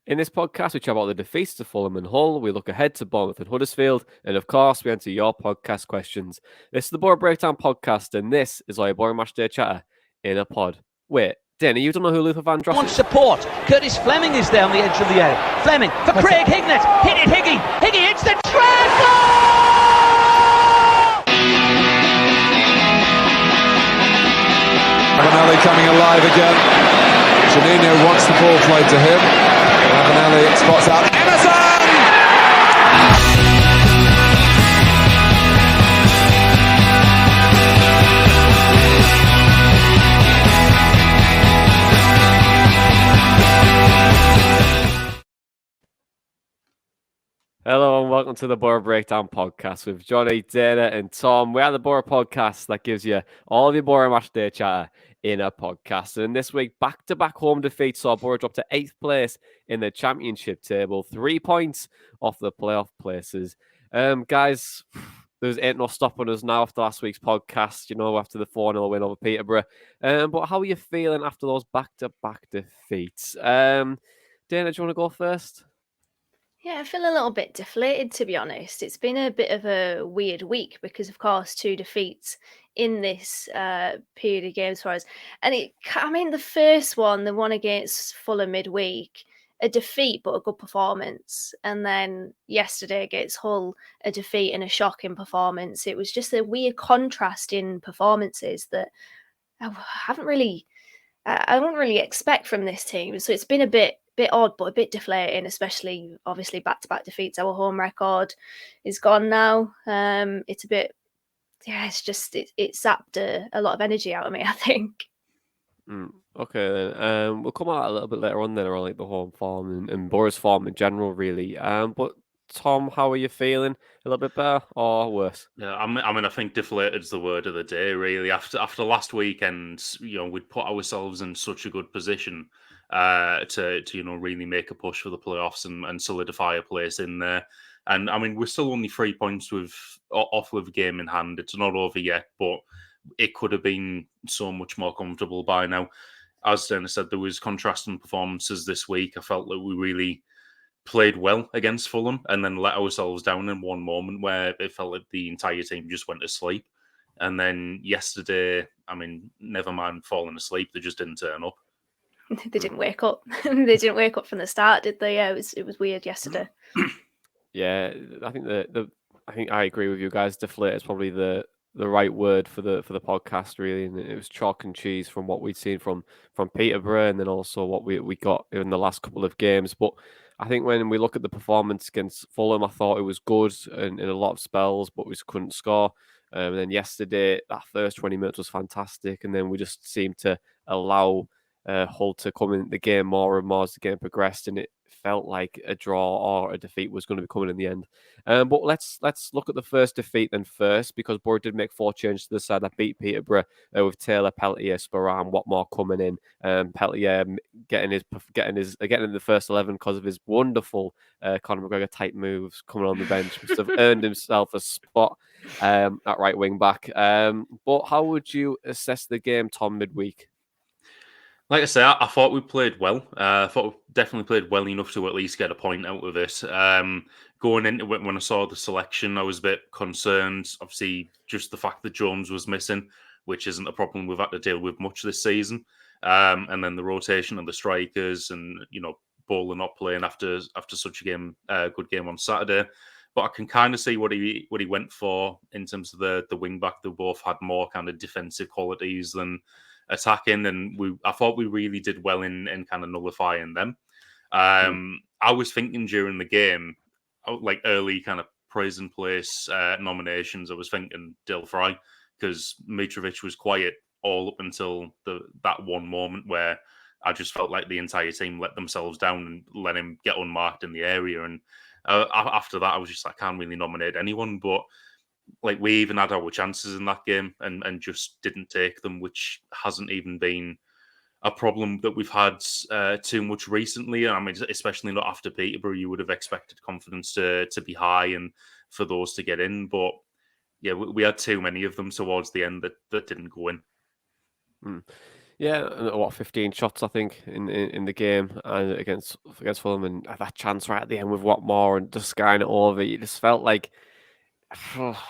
In this podcast, we chat about the defeats to Fulham and Hull. We look ahead to Bournemouth and Huddersfield. And of course, we answer your podcast questions. This is the Boro Breakdown podcast, and this is our Boro Matchday Chatter in a pod. Wait, Danny, you don't know who Luther Van Dross Wants is? support. Curtis Fleming is there on the edge of the area. Fleming for Craig Hignett. Hit it, Higgy. Higgy hits the treble! Ravanelli coming alive again. Janino wants the ball played to him. Ravanelli spots out Emerson! Hello and welcome to the Boro Breakdown podcast with Johnny, Dana and Tom. We are the Boro podcast that gives you all of your Boro Matchday Chatter in a podcast. And this week, back-to-back home defeats saw Boro drop to 8th place in the championship table, 3 points off the playoff places. Guys, there's ain't no stopping us now after last week's podcast, after the 4-0 win over Peterborough. But how are you feeling after those back-to-back defeats? Dana, do you want to go first? Yeah, I feel a little bit deflated, to be honest. It's been a bit of a weird week because, of course, 2 defeats in this period of games for us. And the first one, the one against Fulham midweek, a defeat but a good performance. And then yesterday against Hull, a defeat and a shocking performance. It was just a weird contrast in performances that I wouldn't really expect from this team. So it's been a bit odd, but a bit deflating, especially obviously back-to-back defeats. Our home record is gone now. It's a bit, it's just, it zapped a lot of energy out of me, I think. Okay, then. We'll come out a little bit later on then around like the home form and Boro's form in general, really. But Tom, how are you feeling? A little bit better or worse? Yeah, I think deflated is the word of the day, really. After last weekend, we'd put ourselves in such a good position to really make a push for the playoffs and solidify a place in there. And we're still only 3 points off with a game in hand. It's not over yet, but it could have been so much more comfortable by now. As Dana said, there was contrasting performances this week. I felt that we really played well against Fulham and then let ourselves down in one moment where it felt like the entire team just went to sleep. And then yesterday, never mind falling asleep, they just didn't turn up. They didn't wake up. They didn't wake up from the start, did they? Yeah, it was weird yesterday. Yeah, I think I agree with you guys. Deflate is probably the right word for the podcast, really. And it was chalk and cheese from what we'd seen from Peterborough and then also what we got in the last couple of games. But I think when we look at the performance against Fulham, I thought it was good in a lot of spells, but we just couldn't score. And then yesterday, that first 20 minutes was fantastic. And then we just seemed to allow Hull to come in the game more and more as the game progressed. And it felt like a draw or a defeat was going to be coming in the end. But let's look at the first defeat then first, because Boro did make 4 changes to the side that beat Peterborough with Taylor, Peltier, Sparran, Watmore coming in. Peltier getting in the first 11 because of his wonderful Conor McGregor type moves coming on the bench. Must have earned himself a spot at right wing back. But how would you assess the game, Tom, midweek? Like I say, I thought we played well. I thought we definitely played well enough to at least get a point out of it. Going into it, when I saw the selection, I was a bit concerned. Obviously, just the fact that Jones was missing, which isn't a problem we've had to deal with much this season. And then the rotation of the strikers and, Bowler not playing after such a good game on Saturday. But I can kind of see what he went for in terms of the wing back. They both had more kind of defensive qualities than attacking, and I thought we really did well in kind of nullifying them. I was thinking during the game, like early kind of praise and place nominations, I was thinking Del Fry, because Mitrovic was quiet all up until that one moment where I just felt like the entire team let themselves down and let him get unmarked in the area. And after that, I was just like, I can't really nominate anyone, but like we even had our chances in that game and just didn't take them, which hasn't even been a problem that we've had too much recently. Especially not after Peterborough, you would have expected confidence to be high and for those to get in. But yeah, we had too many of them towards the end that didn't go in. Yeah, and what 15 shots I think in the game and against Fulham, and that chance right at the end with Watmore and just skying it over. You just felt like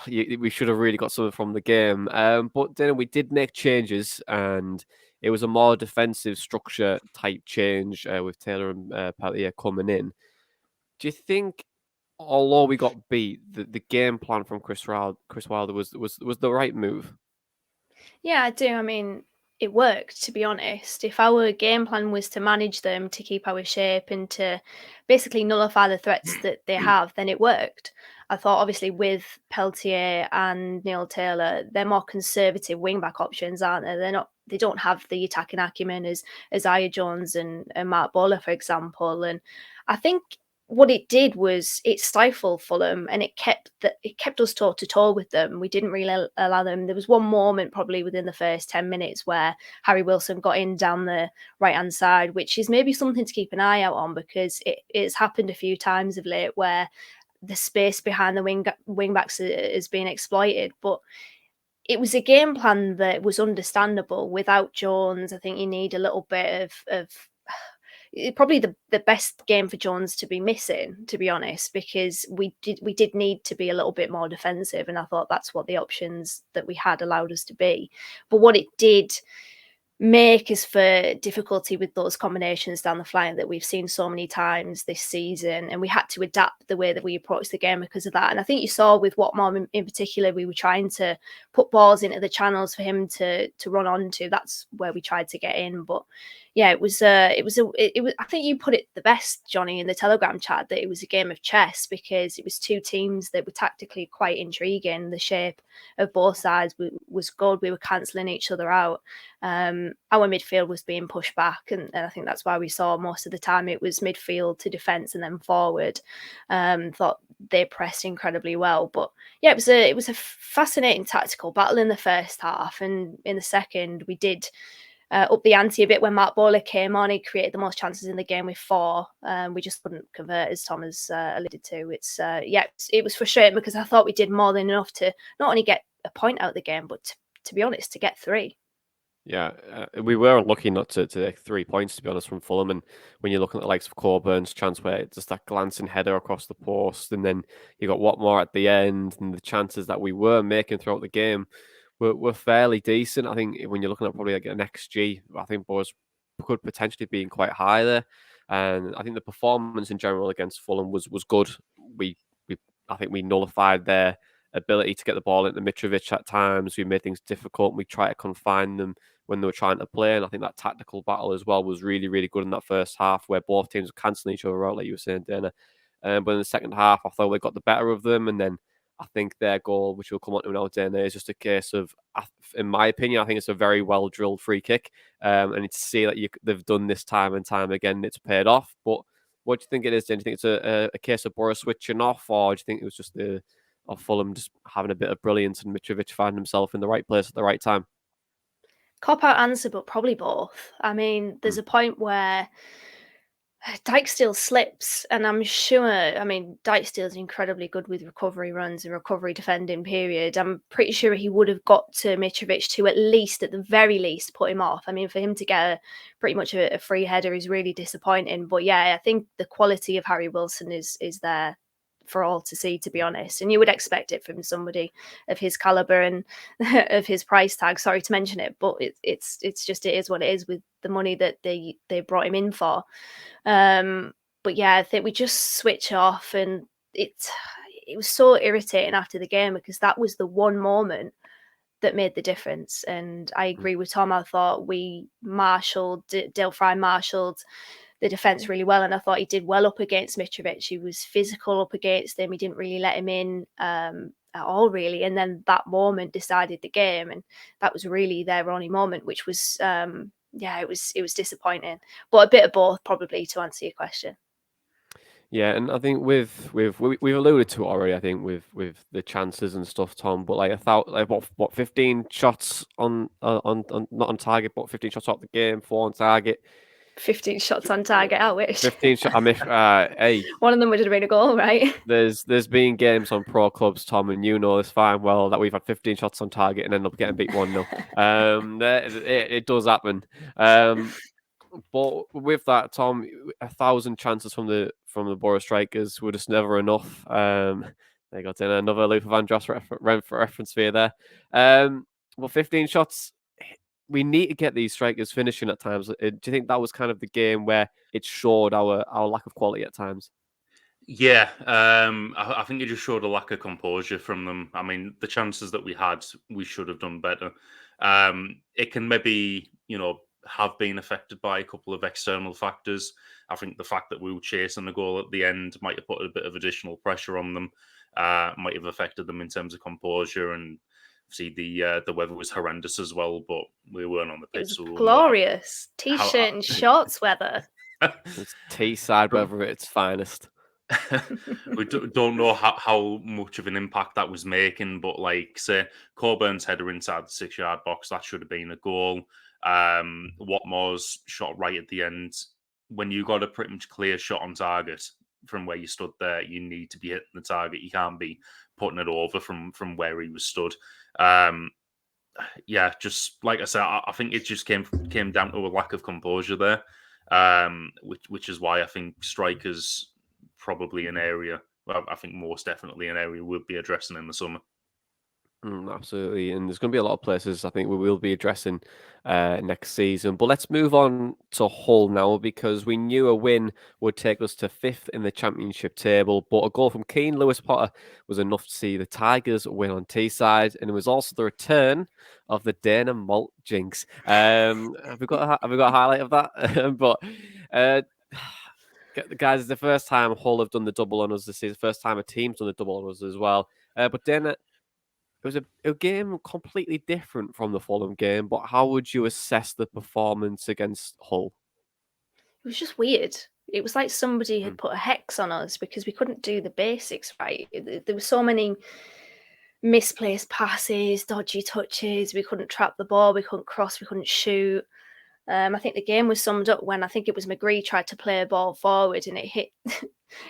we should have really got something from the game. But then we did make changes, and it was a more defensive structure type change with Taylor and Peltier coming in. Do you think, although we got beat, the game plan from Chris Wilder was the right move? Yeah, I do. I mean, it worked, to be honest. If our game plan was to manage them, to keep our shape, and to basically nullify the threats that they have, then it worked. I thought, obviously, with Peltier and Neil Taylor, they're more conservative wing-back options, aren't they? They're not. They don't have the attacking acumen as Aya Jones and Mark Bowler, for example. And I think what it did was it stifled Fulham, and it kept us toe to toe with them. We didn't really allow them. There was one moment probably within the first 10 minutes where Harry Wilson got in down the right hand side, which is maybe something to keep an eye out on, because it's happened a few times of late where the space behind the wing backs is being exploited. But it was a game plan that was understandable. Without Jones, I think you need a little bit of probably the best game for Jones to be missing, to be honest, because we did need to be a little bit more defensive, and I thought that's what the options that we had allowed us to be. But what it did make is for difficulty with those combinations down the flank that we've seen so many times this season, and we had to adapt the way that we approached the game because of that. And I think you saw with Watmore in particular, we were trying to put balls into the channels for him to run onto. That's where we tried to get in. But yeah, it was. I think you put it the best, Johnny, in the Telegram chat, that it was a game of chess, because it was two teams that were tactically quite intriguing. The shape of both sides was good. We were cancelling each other out. Our midfield was being pushed back, and I think that's why we saw most of the time it was midfield to defence and then forward. Thought they pressed incredibly well, but yeah, it was a fascinating tactical battle in the first half, and in the second we did up the ante a bit when Mark Bowler came on. He created the most chances in the game with 4. We just couldn't convert, as Tom has alluded to. It was frustrating because I thought we did more than enough to not only get a point out of the game, but to be honest, to get 3. Yeah, we were unlucky not to take 3 points, to be honest, from Fulham. And when you're looking at the likes of Coburn's chance where it's just that glancing header across the post, and then you got Watmore at the end, and the chances that we were making throughout the game were fairly decent. I think when you're looking at probably like an XG, I think Boros could potentially be quite high there. And I think the performance in general against Fulham was good. We I think we nullified their ability to get the ball into Mitrovic at times. We made things difficult. We tried to confine them when they were trying to play. And I think that tactical battle as well was really, really good in that first half, where both teams were cancelling each other out, like you were saying, Dana. But in the second half, I thought we got the better of them. And then I think their goal, which we'll come on to now, Dana, is just a case of, in my opinion, I think it's a very well drilled free kick. And to see that they've done this time and time again, it's paid off. But what do you think it is, Dana? Do you think it's a case of Boro switching off, or do you think it was just of Fulham just having a bit of brilliance and Mitrovic finding himself in the right place at the right time? Cop out answer, but probably both. I mean, there's a point where Dijksteel slips, and I'm sure, I mean, Dijksteel's incredibly good with recovery runs and recovery defending period. I'm pretty sure he would have got to Mitrovic to at the very least, put him off. I mean, for him to get pretty much a free header is really disappointing. But yeah, I think the quality of Harry Wilson is there for all to see, to be honest. And you would expect it from somebody of his caliber and of his price tag. Sorry to mention it, but it's just, it is what it is with the money that they brought him in for. But yeah, I think we just switch off, and it was so irritating after the game, because that was the one moment that made the difference. And I agree with Tom. I thought we Dale Fry marshalled the defence really well, and I thought he did well up against Mitrovic. He was physical up against him. He didn't really let him in at all, really. And then that moment decided the game, and that was really their only moment, which was it was disappointing. But a bit of both, probably, to answer your question. Yeah, and I think we've alluded to it already. I think with the chances and stuff, Tom. But like I thought, like what 15 shots on not on target, but 15 shots off the game, 4 on target. 15 shots on target, I wish. 15 shots. I mean, hey, one of them would have been a goal, right? there's been games on pro clubs, Tom, and you know this fine well that we've had 15 shots on target and end up getting beat 1-0. It does happen. But with that, Tom, 1,000 chances from the Boro strikers were just never enough. They got in another Luther Van Dross reference for you there. Well, 15 shots. We need to get these strikers finishing at times. Do you think that was kind of the game where it showed our lack of quality at times? Yeah, I think it just showed a lack of composure from them. I mean, the chances that we had, we should have done better. It can maybe, have been affected by a couple of external factors. I think the fact that we were chasing the goal at the end might have put a bit of additional pressure on them. Might have affected them in terms of composure, and obviously the weather was horrendous as well. But we weren't on the pitch, It so was glorious. T-shirt and shorts weather. It's Teesside weather at its finest. We don't know how much of an impact that was making, but like say Coburn's header inside the 6-yard box, that should have been a goal. Watmore's shot right at the end. When you got a pretty much clear shot on target from where you stood there, you need to be hitting the target. You can't be putting it over from where he was stood. Yeah, just like I said, I think it just came down to a lack of composure there, which is why I think strikers probably an area. Well, I think most definitely an area we'll be addressing in the summer. Absolutely, and there's going to be a lot of places I think we will be addressing next season. But let's move on to Hull now, because we knew a win would take us to 5th in the Championship table, but a goal from Keane Lewis Potter was enough to see the Tigers win on Teesside, and it was also the return of the Dana Malt jinx. Have we got a highlight of that? But guys, it's the first time Hull have done the double on us this is the first time a team's done the double on us as well. But Dana, it was a game completely different from the Fulham game, but how would you assess the performance against Hull? It was just weird. It was like somebody had put a hex on us because we couldn't do the basics right. There were so many misplaced passes, dodgy touches. We couldn't trap the ball. We couldn't cross. We couldn't shoot. I think the game was summed up when I think it was McGree tried to play a ball forward and it hit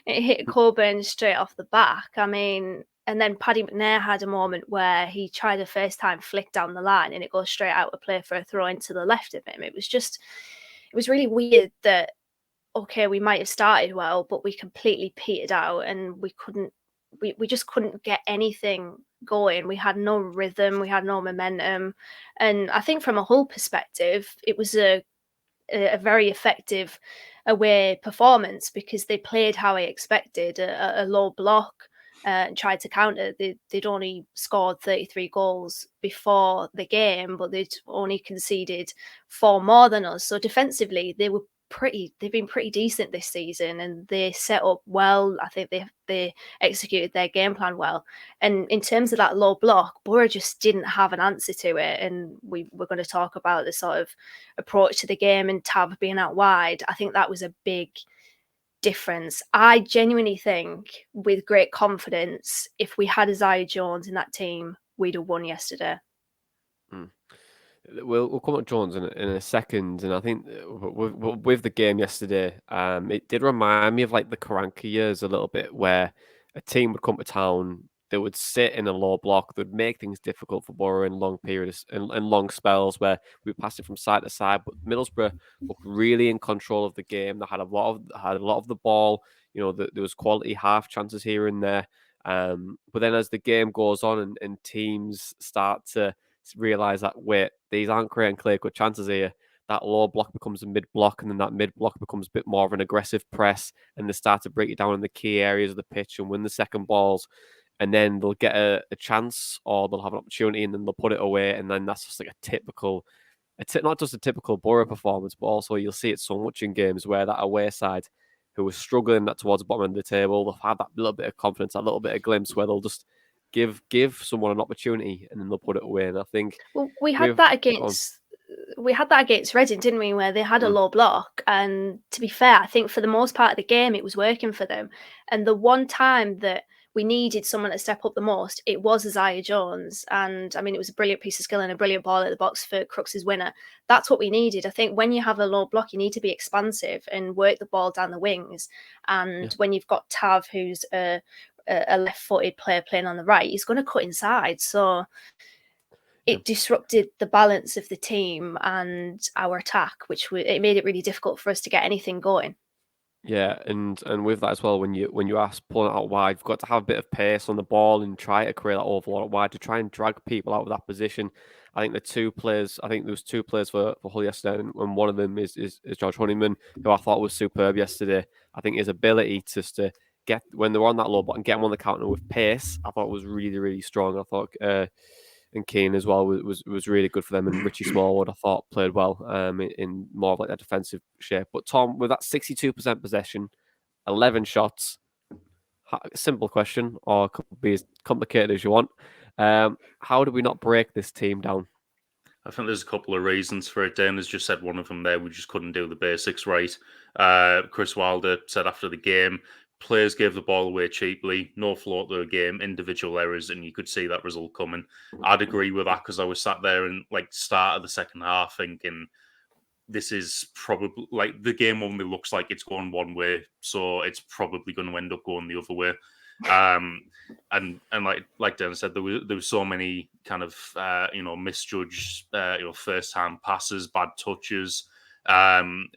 it hit Coburn straight off the back. I mean, and then Paddy McNair had a moment where he tried a first time flick down the line and it goes straight out of play for a throw into the left of him. It was really weird that, okay, we might have started well, but we completely petered out and we just couldn't get anything going. We had no rhythm, we had no momentum. And I think from a Hull perspective, it was a very effective away performance because they played how I expected, a low block and tried to counter. They'd only scored 33 goals before the game, but they'd only conceded 4 more than us. So defensively, they've been pretty decent this season and they set up well. I think they executed their game plan well. And in terms of that low block, Boro just didn't have an answer to it. And we're going to talk about the sort of approach to the game and Tab being out wide. I think that was a big difference. I genuinely think with great confidence, if we had Isaiah Jones in that team, we'd have won yesterday. We'll come at Jones in a second, and I think with the game yesterday, it did remind me of like the Karanka years a little bit, where a team would come to town, they would sit in a low block, they'd make things difficult for Boro in long periods and long spells where we passed it from side to side. But Middlesbrough looked really in control of the game. They had a lot of the ball. There was quality half chances here and there. But then as the game goes on and teams start to realize that, wait, these aren't creating clear-cut chances here, that low block becomes a mid-block, and then that mid-block becomes a bit more of an aggressive press, and they start to break it down in the key areas of the pitch and win the second balls, and then they'll get a chance or they'll have an opportunity and then they'll put it away, and then that's just like not just a typical Boro performance, but also you'll see it so much in games where that away side who was struggling towards the bottom end of the table, they'll have that little bit of confidence, that little bit of glimpse where they'll just give someone an opportunity and then they'll put it away. And I think we had that against Reading, didn't we? Where they had a low block, and to be fair, I think for the most part of the game it was working for them. And the one time that we needed someone to step up the most, it was Isaiah Jones. And I mean, it was a brilliant piece of skill and a brilliant ball at the box for Crooks' winner. That's what we needed. I think when you have a low block, you need to be expansive and work the ball down the wings. And when you've got Tav, who's a left-footed player playing on the right, he's going to cut inside. So it disrupted the balance of the team and our attack, it made it really difficult for us to get anything going. Yeah, and with that as well, when you ask pulling it out wide, you've got to have a bit of pace on the ball and try to create that overload wide to try and drag people out of that position. I think there was two players for Hull yesterday, and one of them is George Honeyman, who I thought was superb yesterday. I think his ability just to get when they were on that low block and get them on the counter with pace, I thought was really, really strong. I thought and Keane as well was really good for them. And Richie Smallwood, I thought, played well in more of like a defensive shape. But Tom, with that 62% possession, 11 shots, simple question, or could be as complicated as you want. How do we not break this team down? I think there's a couple of reasons for it. Dan has just said one of them there. We just couldn't do the basics right. Chris Wilder said after the game, players gave the ball away cheaply, no flow to the game, individual errors, and you could see that result coming. I'd agree with that because I was sat there and start of the second half thinking this is probably the game only looks like it's going one way, so it's probably going to end up going the other way. And like Dan said, there was so many kind of misjudged first hand passes, bad touches,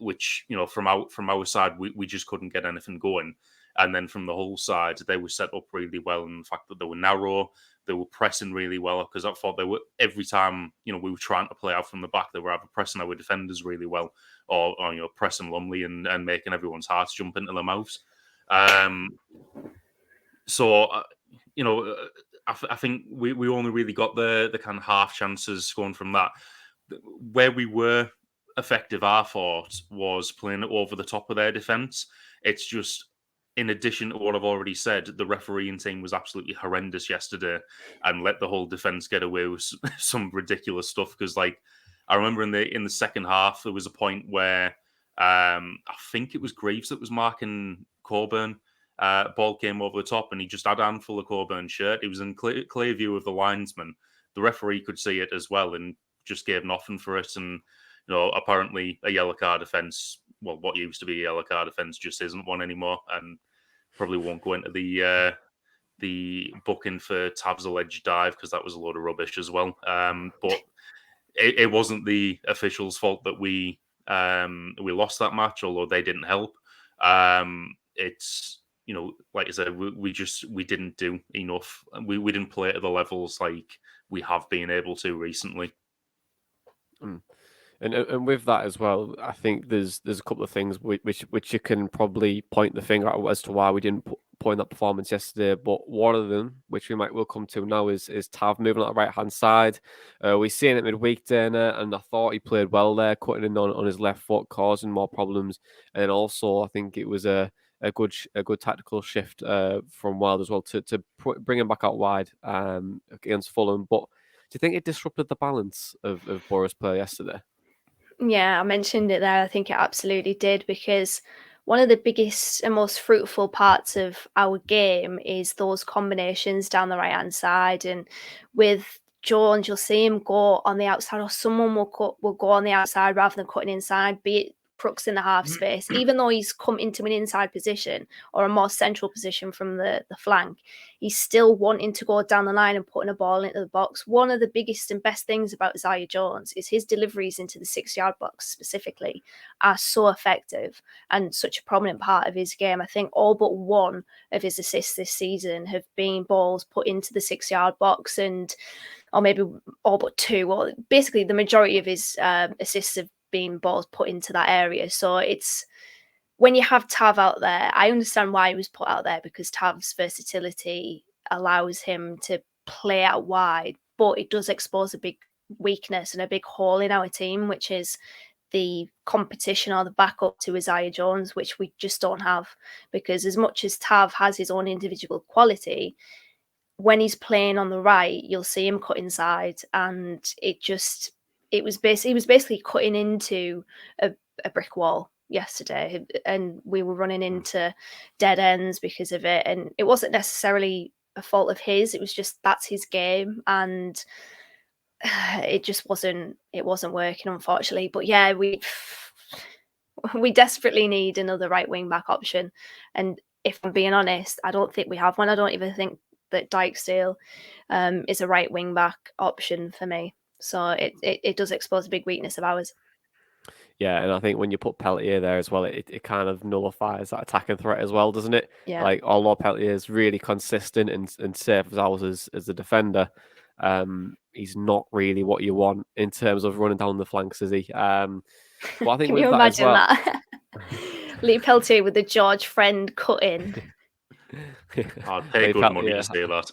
which from our side we just couldn't get anything going. And then from the Hull side, they were set up really well. And the fact that they were narrow, they were pressing really well, because I thought they were every time we were trying to play out from the back, they were either pressing our defenders really well or pressing Lumley and making everyone's hearts jump into their mouths. So, I think we only really got the kind of half chances going from that. Where we were effective, I thought, was playing it over the top of their defence. It's just, in addition to what I've already said, the refereeing team was absolutely horrendous yesterday and let the whole defence get away with some ridiculous stuff. Because, I remember in the second half, there was a point where I think it was Greaves that was marking Coburn. Ball came over the top and he just had a handful of Coburn's shirt. It was in clear view of the linesman. The referee could see it as well and just gave nothing for it. And, apparently a yellow card offence, well, what used to be a yellow card offence just isn't one anymore, and probably won't go into the booking for Tav's alleged dive, because that was a load of rubbish as well. But it wasn't the officials' fault that we lost that match, although they didn't help. It's, like I said, we didn't do enough. We didn't play at the levels like we have been able to recently. And with that as well, I think there's a couple of things which you can probably point the finger at as to why we didn't point that performance yesterday. But one of them, which we'll come to now, is Tav moving on the right hand side. We've seen it midweek, Dana, and I thought he played well there, cutting in on his left foot, causing more problems. And then also, I think it was a good tactical shift from Wild as well to bring him back out wide against Fulham. But do you think it disrupted the balance of Boro's play yesterday? Yeah, I mentioned it there. I think it absolutely did, because one of the biggest and most fruitful parts of our game is those combinations down the right-hand side. And with Jones, you'll see him go on the outside, or someone will go on the outside rather than cutting inside, be it Crooks in the half space, even though he's come into an inside position or a more central position from the flank, he's still wanting to go down the line and putting a ball into the box. One of the biggest and best things about Isaiah Jones is his deliveries into the 6-yard box specifically are so effective and such a prominent part of his game. I think all but one of his assists this season have been balls put into the 6-yard box, or maybe all but two, or basically the majority of his assists have been balls put into that area. So it's, when you have Tav out there, I understand why he was put out there, because Tav's versatility allows him to play out wide, but it does expose a big weakness and a big hole in our team, which is the competition or the backup to Isaiah Jones, which we just don't have. Because as much as Tav has his own individual quality, when he's playing on the right, you'll see him cut inside, and he was basically cutting into a brick wall. yesterday, and we were running into dead ends because of it. And it wasn't necessarily a fault of his; it was just that's his game, and it just wasn't working, unfortunately. But yeah, we desperately need another right wing back option, and if I'm being honest, I don't think we have one. I don't even think that Dijksteel is a right wing back option for me. So it does expose a big weakness of ours. Yeah, and I think when you put Peltier there as well, it kind of nullifies that attacking threat as well, doesn't it? Yeah. Like, although Peltier is really consistent and safe as ours as a defender, he's not really what you want in terms of running down the flanks, is he? But I think Can with you that as imagine well, that? Lee Peltier with the George Friend cut in. I'd pay Lee good money Peltier. to say that.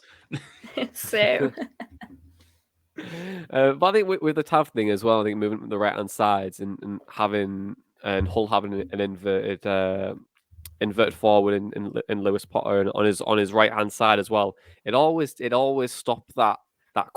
So But I think with the Tav thing as well, I think moving from the right hand sides and having and Hull having an inverted forward in Lewis Potter and on his right hand side as well. It always stopped that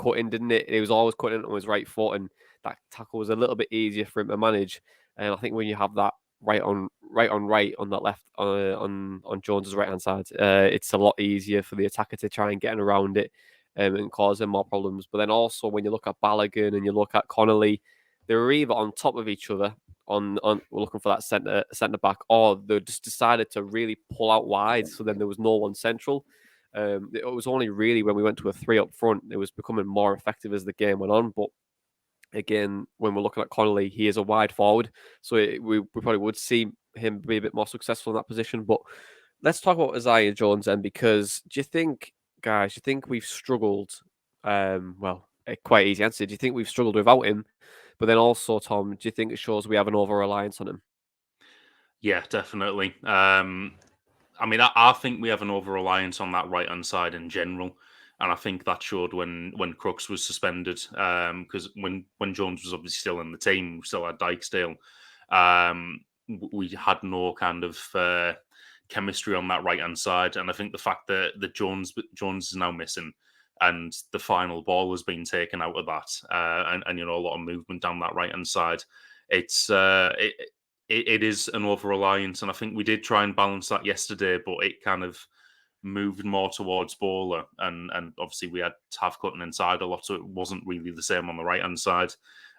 cutting, didn't it? It was always cutting on his right foot, and that tackle was a little bit easier for him to manage. And I think when you have that right on that left on Jones's right hand side, it's a lot easier for the attacker to try and get around it and cause him more problems. But then also when you look at Balogun and you look at Connolly, they were either on top of each other on we're looking for that centre back, or they just decided to really pull out wide. So then there was no one central. It was only really when we went to a 3 up front, it was becoming more effective as the game went on. But again, when we're looking at Connolly, he is a wide forward, so we probably would see him be a bit more successful in that position. But let's talk about Isaiah Jones then, because do you think, guys, we've struggled? Well, a quite easy answer. Do you think we've struggled without him? But then also, Tom, do you think it shows we have an over-reliance on him? Yeah, definitely. I mean, I think we have an over-reliance on that right-hand side in general. And I think that showed when Crooks was suspended. Because when Jones was obviously still in the team, we still had Dijksteel. We had no kind of chemistry on that right-hand side. And I think the fact that Jones is now missing and the final ball has been taken out of that, and a lot of movement down that right-hand side, it's it is an over-reliance, and I think we did try and balance that yesterday, but it kind of moved more towards Bowler, and obviously we had Tav cutting inside a lot, so it wasn't really the same on the right-hand side.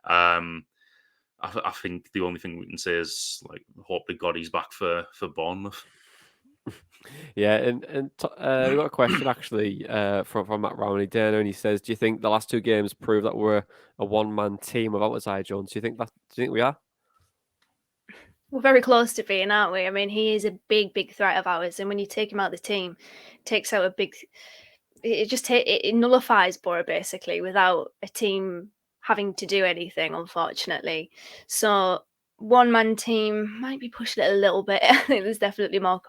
I think the only thing we can say is, like, hope to God he's back for Bournemouth. Yeah, and we got a question actually from Matt Rowney Dana, and he says, "Do you think the last two games prove that we're a one-man team without Isaiah Jones? Do you think we are?" we're very close to being, aren't we? I mean, he is a big threat of ours, and when you take him out of the team, it takes out a big. It nullifies Boro basically without a team having to do anything, unfortunately. So one man team might be pushing it a little bit. I think there's definitely more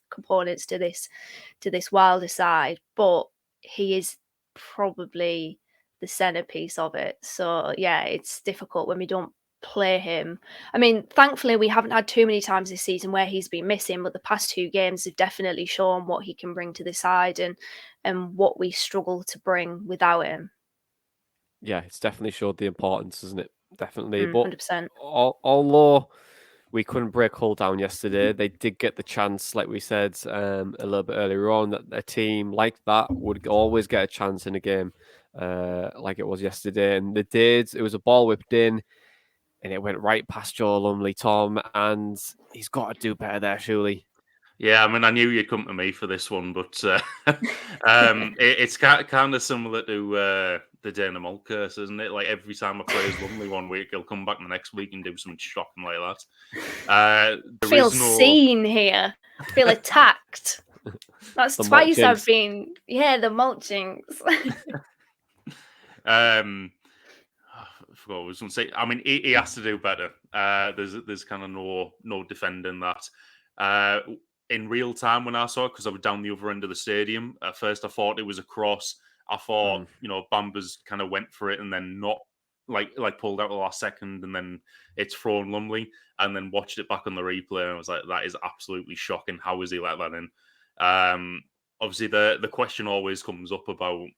components to this wilder side, but he is probably the centerpiece of it. So yeah, it's difficult when we don't play him. I mean, thankfully we haven't had too many times this season where he's been missing, but the past two games have definitely shown what he can bring to the side and what we struggle to bring without him. Yeah, it's definitely showed the importance, isn't it? Definitely. But 100%. although we couldn't break Hull down yesterday, they did get the chance, like we said a little bit earlier on, that a team like that would always get a chance in a game like it was yesterday. And they did. It was a ball whipped in, and it went right past Joe Lumley, Tom, and he's got to do better there, surely. Yeah, I mean, I knew you'd come to me for this one, but it's kind of similar to the Dana Malt curse, isn't it? Like, every time I praise Lumley one week, he'll come back the next week and do something shocking like that. I feel seen here. I feel attacked. That's twice I've been. Yeah, the mulchings. I forgot what I was going to say. I mean, he has to do better. There's kind of no defending that. In real time when I saw it, because I was down the other end of the stadium, at first I thought it was a cross. I thought, Bamba's kind of went for it and then not like pulled out the last second, and then it's thrown Lumley, and then watched it back on the replay, and I was like, that is absolutely shocking. How has he let that in? Obviously the question always comes up about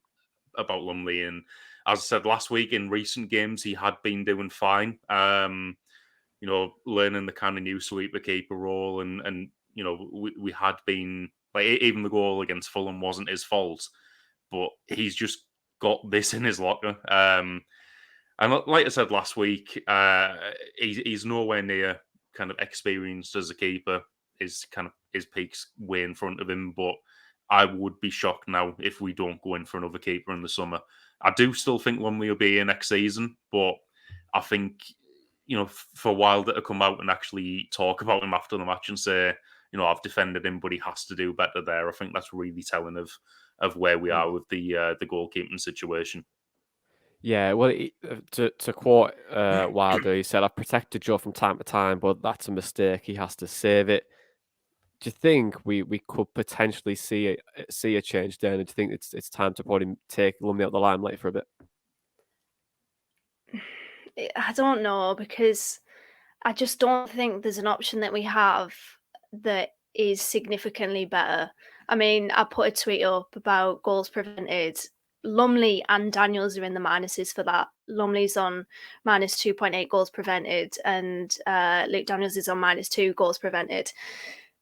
Lumley, and as I said last week, in recent games he had been doing fine. learning the kind of new sweeper keeper role, and we had been like even the goal against Fulham wasn't his fault, but he's just got this in his locker. And like I said last week, he's nowhere near kind of experienced as a keeper. His peak's way in front of him, but I would be shocked now if we don't go in for another keeper in the summer. I do still think Lumley will be here next season, but I think for Wilder to come out and actually talk about him after the match and say, I've defended him, but he has to do better there. I think that's really telling of where we are with the goalkeeping situation. Yeah, well, to quote Wilder, he said, "I've protected Joe from time to time, but that's a mistake. He has to save it." Do you think we could potentially see a change there? And do you think it's time to probably take Lumley out the limelight for a bit? I don't know, because I just don't think there's an option that we have that is significantly better. I mean, I put a tweet up about goals prevented. Lumley and Daniels are in the minuses for that. Lumley's on minus 2.8 goals prevented, and Luke Daniels is on minus 2 goals prevented.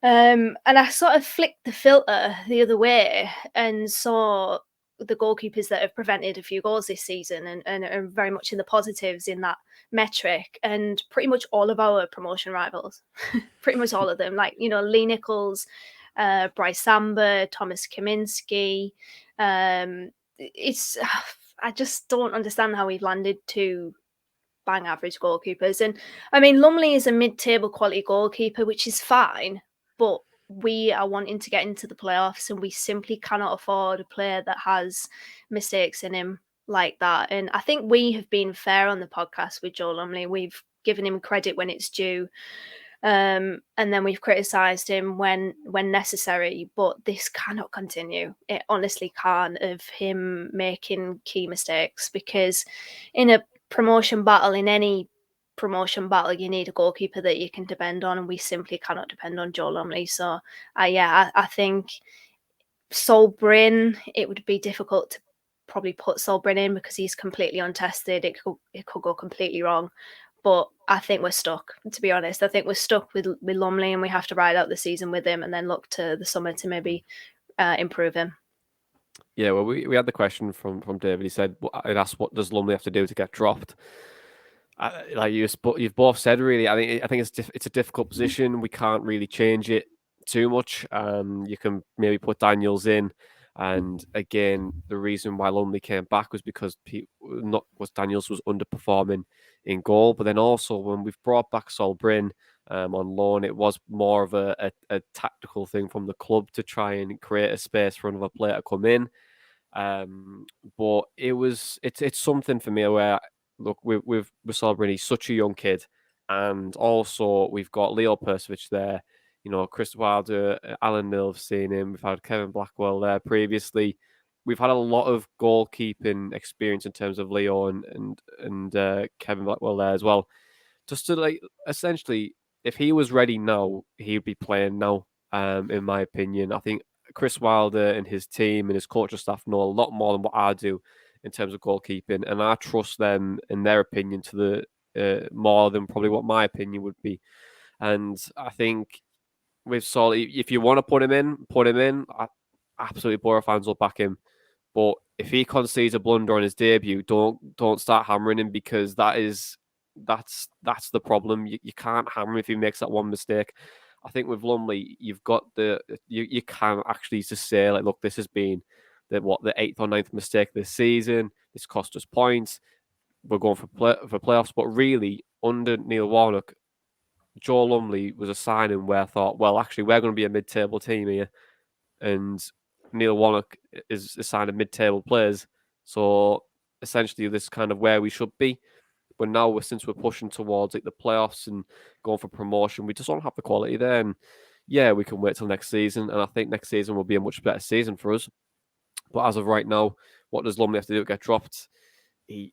And I sort of flicked the filter the other way and saw the goalkeepers that have prevented a few goals this season and are very much in the positives in that metric. And pretty much all of our promotion rivals, pretty much all of them, like, Lee Nichols, Bryce Samba, Thomas Kaminski. It's I just don't understand how we've landed two bang average goalkeepers. And I mean, Lumley is a mid-table quality goalkeeper, which is fine, but we are wanting to get into the playoffs, and we simply cannot afford a player that has mistakes in him like that. And I think we have been fair on the podcast with Joe Lumley. We've given him credit when it's due, and then we've criticised him when necessary. But this cannot continue. It honestly can't, of him making key mistakes, because in a promotion battle, in any promotion battle, you need a goalkeeper that you can depend on, and we simply cannot depend on Joe Lumley. So I think Sol Bryn, it would be difficult to probably put Sol Bryn in because he's completely untested. It could go completely wrong. But I think we're stuck, to be honest. I think we're stuck with Lumley, and we have to ride out the season with him and then look to the summer to maybe improve him. Yeah, well, we had the question from David. He said, "I'd asked, what does Lumley have to do to get dropped?" Like you've both said, really. I think it's a difficult position. We can't really change it too much. You can maybe put Daniels in, and again, the reason why Lumley came back was because Daniels was underperforming in goal. But then also when we've brought back Sol Bryn on loan, it was more of a tactical thing from the club to try and create a space for another player to come in. But it's something for me where, look, with Sol Bryn, he's such a young kid, and also we've got Leo Percevic there. Chris Wilder, Alan Mill have seen him. We've had Kevin Blackwell there previously. We've had a lot of goalkeeping experience in terms of Leo and Kevin Blackwell there as well. Just to essentially, if he was ready now, he'd be playing now. In my opinion, I think Chris Wilder and his team and his coaching staff know a lot more than what I do in terms of goalkeeping, and I trust them in their opinion to the more than probably what my opinion would be. And I think with Sol, if you want to put him in, put him in. Absolutely, Boro fans will back him. But if he concedes a blunder on his debut, don't start hammering him, because that's the problem. You can't hammer him if he makes that one mistake. I think with Lumley, you've got you can actually just say, like, look, this has been the 8th or 9th mistake this season. It's cost us points. We're going for playoffs. But really, under Neil Warnock, Joe Lumley was a signing where I thought, well, actually, we're going to be a mid-table team here, and Neil Warnock is signing mid-table players. So essentially, this is kind of where we should be. But now, since we're pushing towards the playoffs and going for promotion, we just don't have the quality there. And yeah, we can wait till next season. And I think next season will be a much better season for us. But as of right now, what does Lumley have to do to get dropped? He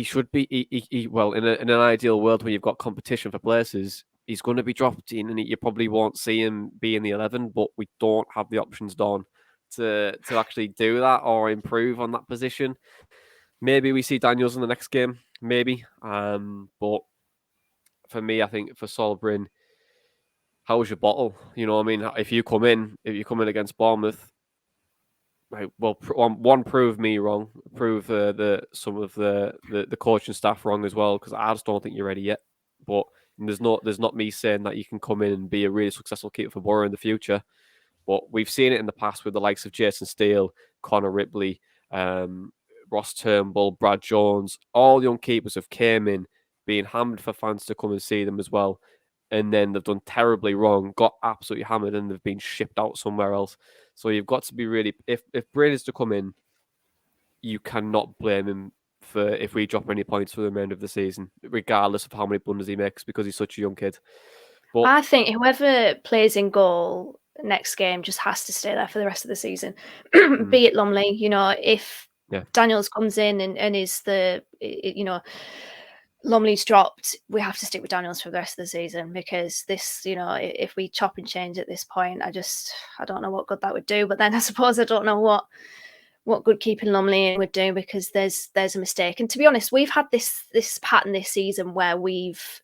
should be, well, in an ideal world where you've got competition for places, he's going to be dropped in, and you probably won't see him be in the 11, but we don't have the options, Don, to actually do that or improve on that position. Maybe we see Daniels in the next game, maybe. But for me, I think for Solbrin, how's your bottle? You know what I mean? If you come in against Bournemouth, right, well, one, prove me wrong, prove some of the coaching staff wrong as well, because I just don't think you're ready yet. But there's not me saying that you can come in and be a really successful keeper for Boro in the future. But we've seen it in the past with the likes of Jason Steele, Connor Ripley, Ross Turnbull, Brad Jones. All young keepers have came in being hammered for fans to come and see them as well. And then they've done terribly wrong, got absolutely hammered, and they've been shipped out somewhere else. So you've got to be really, if Brain is to come in, you cannot blame him for if we drop any points for the remainder of the season, regardless of how many blunders he makes, because he's such a young kid. But I think whoever plays in goal next game just has to stay there for the rest of the season. Be it Lumley, if Daniels comes in and is Lumley's dropped, we have to stick with Daniels for the rest of the season, because this, if we chop and change at this point, I don't know what good that would do. But then I suppose I don't know what good keeping Lumley in would do, because there's a mistake. And to be honest, we've had this pattern this season where we've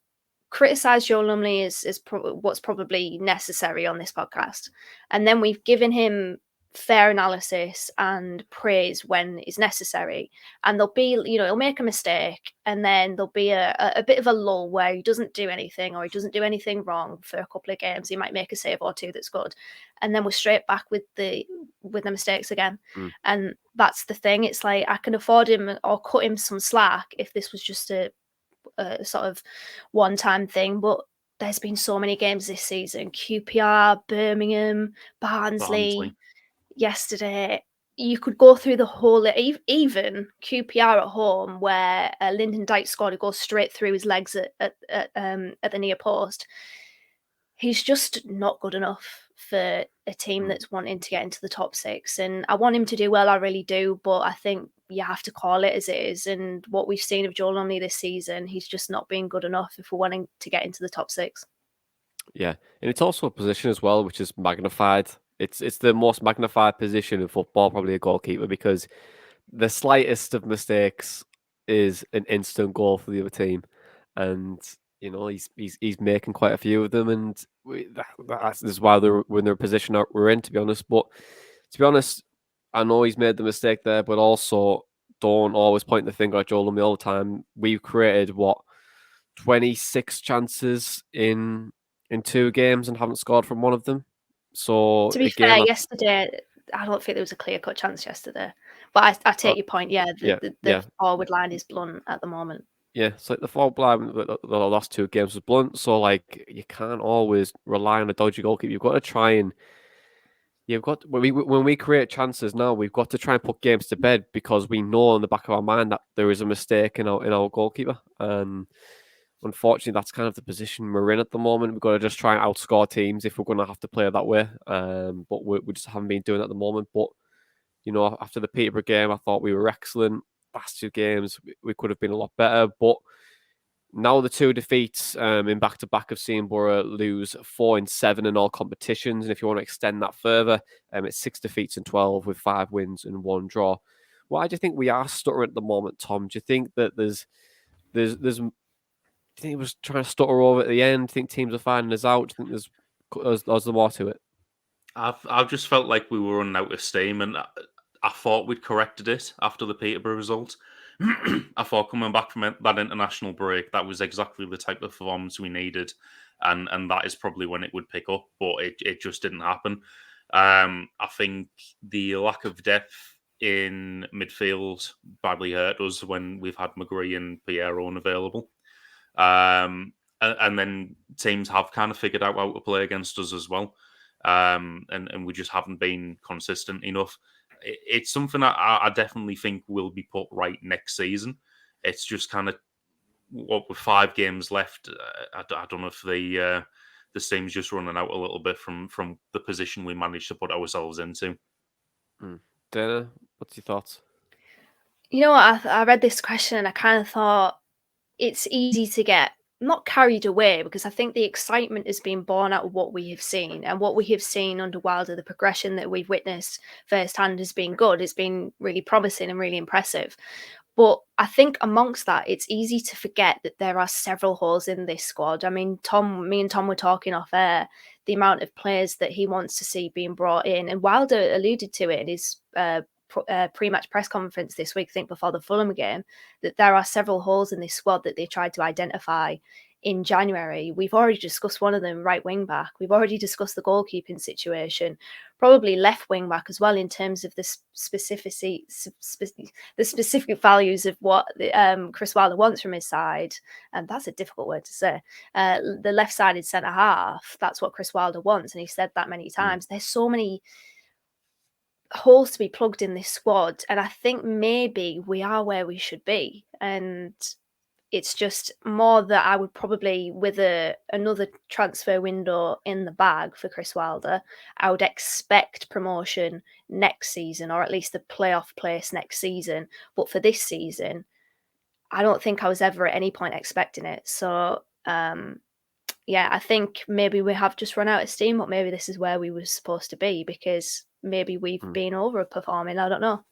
criticized Joe Lumley is what's probably necessary on this podcast, and then we've given him fair analysis and praise when it's necessary. And there'll be, he'll make a mistake, and then there'll be a bit of a lull where he doesn't do anything, or he doesn't do anything wrong for a couple of games. He might make a save or two that's good, and then we're straight back with the mistakes again. And that's the thing. It's like, I can afford him or cut him some slack if this was just a sort of one-time thing, but there's been so many games this season: QPR, Birmingham, Barnsley. Yesterday, you could go through the whole, even QPR at home, where Lyndon Dykes scored a goal straight through his legs at the near post. He's just not good enough for a team that's wanting to get into the top six. And I want him to do well, I really do, but I think you have to call it as it is. And what we've seen of Joel Lumley this season, he's just not been good enough if we're wanting to get into the top six. Yeah, and it's also a position as well which is magnified. It's the most magnified position in football, probably a goalkeeper, because the slightest of mistakes is an instant goal for the other team, and he's making quite a few of them, and that's why we're in the position that we're in, to be honest. But to be honest, I know he's made the mistake there, but also don't always point the finger at Joel Lumley all the time. We've created 26 chances in 2 games and haven't scored from one of them. So to be fair, yesterday, I don't think there was a clear-cut chance yesterday. But I take your point. Yeah, the forward line is blunt at the moment. Yeah, it's like the forward line, the last 2 games was blunt. So you can't always rely on a dodgy goalkeeper. You've got to try and when we create chances now, we've got to try and put games to bed, because we know in the back of our mind that there is a mistake in our goalkeeper. And unfortunately, that's kind of the position we're in at the moment. We've got to just try and outscore teams if we're going to have to play that way. But we just haven't been doing it at the moment. But, after the Peterborough game, I thought we were excellent. Last 2 games, we could have been a lot better. But now the 2 defeats in back-to-back have seen Boro lose 4 in 7 in all competitions. And if you want to extend that further, it's 6 defeats in 12 with 5 wins and 1 draw. Why do you think we are stuttering at the moment, Tom? Do you think that there's do you think it was trying to stutter over at the end? Do you think teams are finding us out? Do you think there's more to it? I've just felt like we were running out of steam, and I thought we'd corrected it after the Peterborough result. I thought coming back from that international break, that was exactly the type of performance we needed, and that is probably when it would pick up, but it just didn't happen. I think the lack of depth in midfield badly hurt us when we've had McGree and Piero unavailable. And then teams have kind of figured out how to play against us as well. And we just haven't been consistent enough. It's something I definitely think will be put right next season. It's just kind of with 5 games left. I don't know if the team's just running out a little bit from the position we managed to put ourselves into. Dana, what's your thoughts? You know what? I read this question and I kind of thought it's easy to get not carried away, because I think the excitement has been born out of what we have seen, and what we have seen under Wilder, the progression that we've witnessed firsthand has been good. It's been really promising and really impressive. But I think amongst that, it's easy to forget that there are several holes in this squad. I mean, me and Tom were talking off air, the amount of players that he wants to see being brought in. And Wilder alluded to it in his pre-match press conference this week, I think before the Fulham game, that there are several holes in this squad that they tried to identify in January. We've already discussed one of them, right wing back. We've already discussed the goalkeeping situation, probably left wing back as well, in terms of the specific values of what Chris Wilder wants from his side. And that's a difficult word to say. The left-sided centre half, that's what Chris Wilder wants, and he said that many times. There's so many holes to be plugged in this squad, and I think maybe we are where we should be. And it's just more that I would probably, with another transfer window in the bag for Chris Wilder, I would expect promotion next season, or at least a playoff place next season. But for this season, I don't think I was ever at any point expecting it. So, yeah, I think maybe we have just run out of steam, but maybe this is where we were supposed to be, because maybe we've been overperforming. I don't know.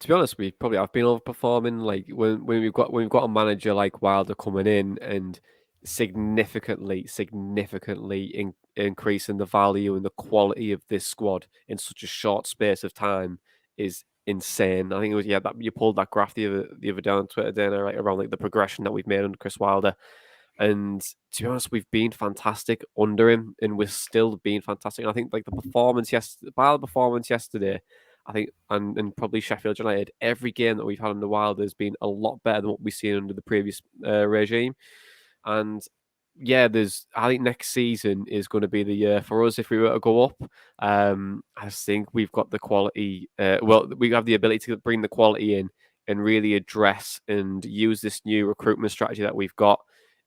To be honest, we probably have been overperforming. Like when we've got a manager like Wilder coming in and significantly increasing the value and the quality of this squad in such a short space of time is insane. I think it was that you pulled that graph the other day on Twitter, Dana, right, around like the progression that we've made under Chris Wilder. And to be honest, we've been fantastic under him, and we're still being fantastic. And I think like the performance yesterday, I think, and probably Sheffield United, every game that we've had under Wilder has been a lot better than what we've seen under the previous regime. And I think next season is going to be the year for us if we were to go up. I think we've got the quality. We have the ability to bring the quality in and really address and use this new recruitment strategy that we've got,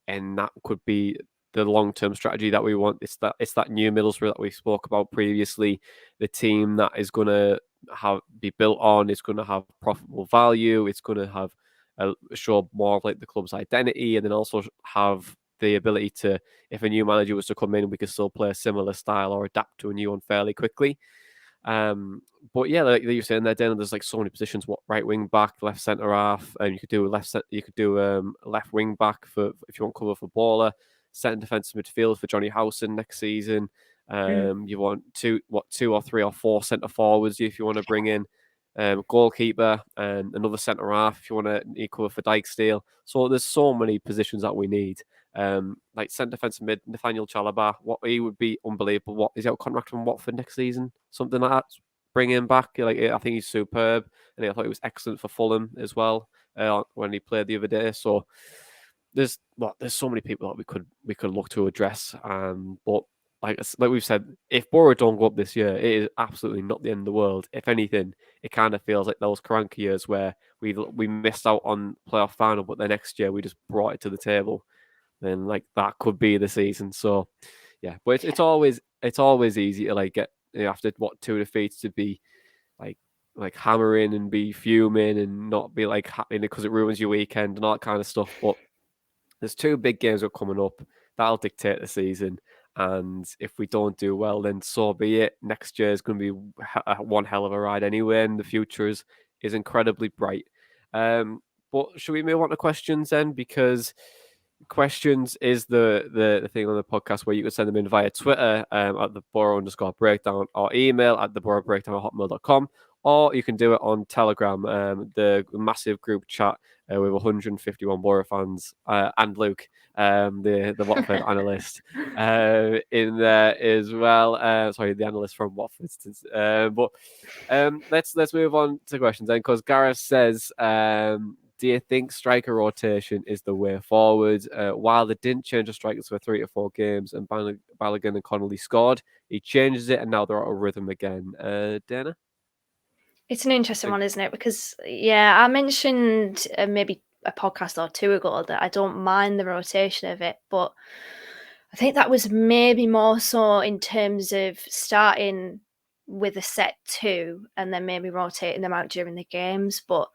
and that could be the long-term strategy that we want. It's that new Middlesbrough that we spoke about previously, the team that is going to be built on. It's going to have profitable value. It's going to have show more of like the club's identity, and then also have the ability to, if a new manager was to come in, we could still play a similar style or adapt to a new one fairly quickly. But yeah, like you're saying there, Dan, there's like so many positions. What, right wing back, left centre half, and you could do left wing back for if you want cover for Boro, centre defensive midfield for Johnny Howson next season. You want two or three or four centre forwards if you want to bring in. Goalkeeper and another centre half if you want to cover for Dijksteel. So there's so many positions that we need. Like centre defensive mid, Nathaniel Chalobah, what he would be unbelievable. What is he out contract from Watford next season? Something like that. Bring him back. Like, I think he's superb, and I thought he was excellent for Fulham as well when he played the other day. So there's so many people that we could look to address. But like we've said, if Boro don't go up this year, it is absolutely not the end of the world. If anything, it kind of feels like those Karanka years where we missed out on playoff final, but the next year we just brought it to the table. Then like that could be the season. So yeah, but it's always easy to like get after two defeats to be like hammering and be fuming and not be like happy because it ruins your weekend and all that kind of stuff. But there's two big games that are coming up that'll dictate the season. And if we don't do well, then so be it. Next year is going to be one hell of a ride anyway, and the future is incredibly bright. But should we move on to questions then? Because questions is the thing on the podcast where you can send them in via Twitter at the Boro_breakdown, or email at the BoroBreakdown@hotmail.com, or you can do it on Telegram, the massive group chat with 151 Boro fans and Luke, the Watford analyst, in there as well. Sorry, the analyst from Watford. But let's move on to questions then, because Gareth says, do you think striker rotation is the way forward? While they didn't change the strikers for 3 to 4 games and Balogun and Connolly scored, he changes it and now they're out of rhythm again. Dana? It's an interesting one, isn't it? Because, I mentioned maybe a podcast or two ago that I don't mind the rotation of it, but I think that was maybe more so in terms of starting with a set 2 and then maybe rotating them out during the games. But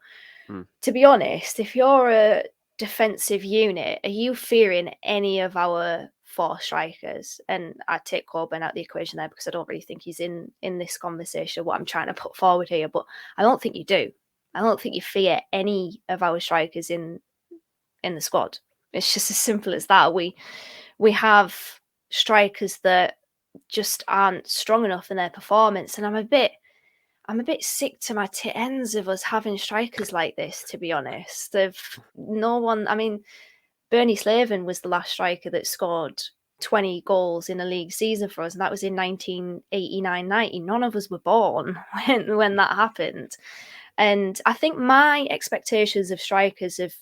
to be honest, if you're a defensive unit, are you fearing any of our 4 strikers? And I take Coburn out of the equation there because I don't really think he's in this conversation, what I'm trying to put forward here, but I don't think you do. I don't think you fear any of our strikers in the squad. It's just as simple as that. We have strikers that just aren't strong enough in their performance, and I'm a bit sick to my ends of us having strikers like this, to be honest. Bernie Slaven was the last striker that scored 20 goals in a league season for us, and that was in 1989-90. None of us were born when that happened. And I think my expectations of strikers have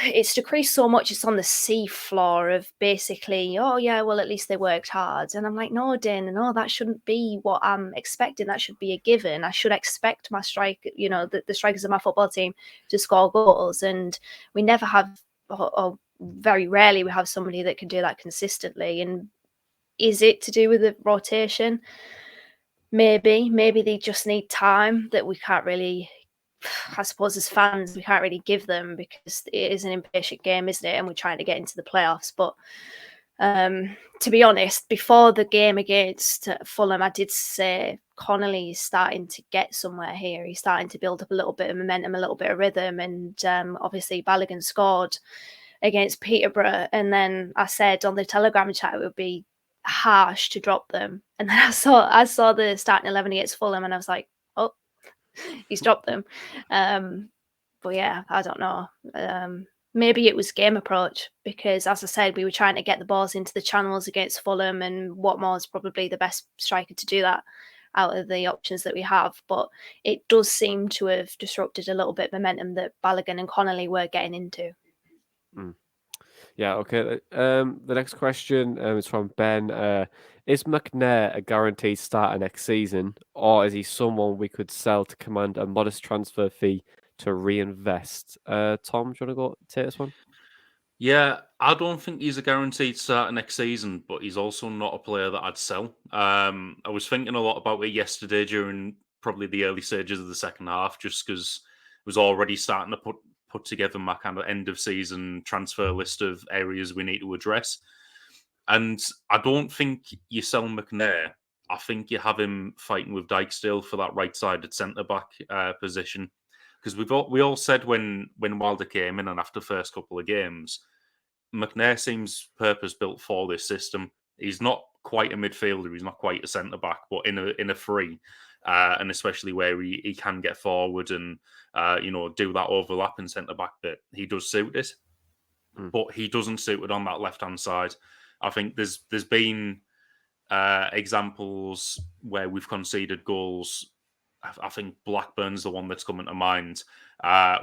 it's decreased so much. It's on the seafloor of basically, oh yeah, well at least they worked hard. And I'm like, no, Dana, no, that shouldn't be what I'm expecting. That should be a given. I should expect my the strikers of my football team to score goals. And we never have, or very rarely, we have somebody that can do that consistently. And is it to do with the rotation? Maybe they just need time that we can't really, I suppose as fans, we can't really give them because it is an impatient game, isn't it? And we're trying to get into the playoffs. But to be honest, before the game against Fulham, I did say Connolly is starting to get somewhere here. He's starting to build up a little bit of momentum, a little bit of rhythm. And obviously Balogun scored against Peterborough. And then I said on the Telegram chat it would be harsh to drop them. And then I saw the starting 11 against Fulham and I was like, oh, he's dropped them. But yeah, I don't know. Maybe it was game approach because, as I said, we were trying to get the balls into the channels against Fulham, and Watmore's probably the best striker to do that out of the options that we have. But it does seem to have disrupted a little bit of momentum that Balogun and Connolly were getting into. Yeah, okay. The next question is from Ben. Is McNair a guaranteed starter next season, or is he someone we could sell to command a modest transfer fee to reinvest? Tom, do you want to go take this one? Yeah, I don't think he's a guaranteed starter next season, but he's also not a player that I'd sell. I was thinking a lot about it yesterday during probably the early stages of the second half, just because I was already starting to put together my kind of end of season transfer list of areas we need to address. And I don't think you sell McNair. I think you have him fighting with Dijksteel for that right-sided centre-back position. Because we all said when Wilder came in and after the first couple of games, McNair seems purpose-built for this system. He's not quite a midfielder. He's not quite a centre-back, but in a free, and especially where he can get forward and do that overlapping centre-back bit, he does suit it. But he doesn't suit it on that left-hand side. I think there's been examples where we've conceded goals. I think Blackburn's the one that's coming to mind,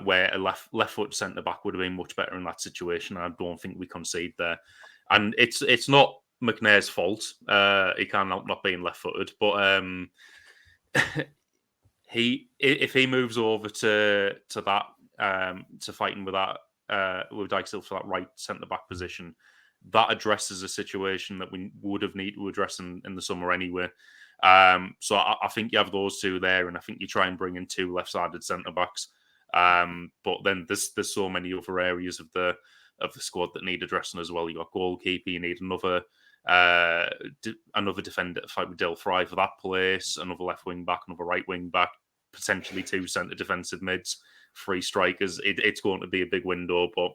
where a left foot centre back would have been much better in that situation. I don't think we concede there, and it's not McNair's fault. He can't help not being left footed, but if he moves over to that to fighting with that with Dijksteel for that right centre back position, that addresses a situation that we would have needed to address in the summer anyway. So I think you have those two there, and I think you try and bring in two left-sided centre backs. But then there's so many other areas of the squad that need addressing as well. You got goalkeeper, you need another defender to fight with Del Fry for that place, another left wing back, another right wing back, potentially two centre defensive mids, three strikers. It's going to be a big window, but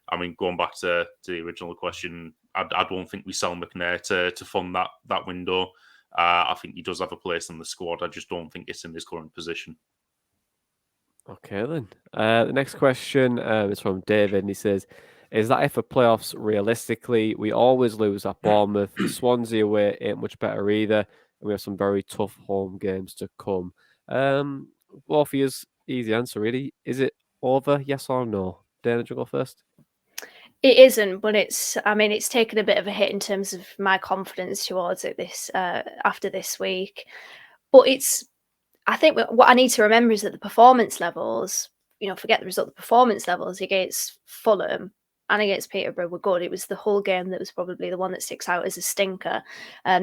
I mean, going back to the original question, I don't think we sell McNair to fund that window. I think he does have a place in the squad. I just don't think it's in his current position. Okay, then. The next question is from David, and he says, is that if for playoffs, realistically, we always lose at Bournemouth, Swansea away ain't much better either, and we have some very tough home games to come. Both of you's easy answer, really. Is it over, yes or no? Dana, do you go first? It isn't, but it's taken a bit of a hit in terms of my confidence towards it after this week. But I think what I need to remember is that the performance levels, forget the result, the performance levels against Fulham and against Peterborough were good. It was the whole game that was probably the one that sticks out as a stinker.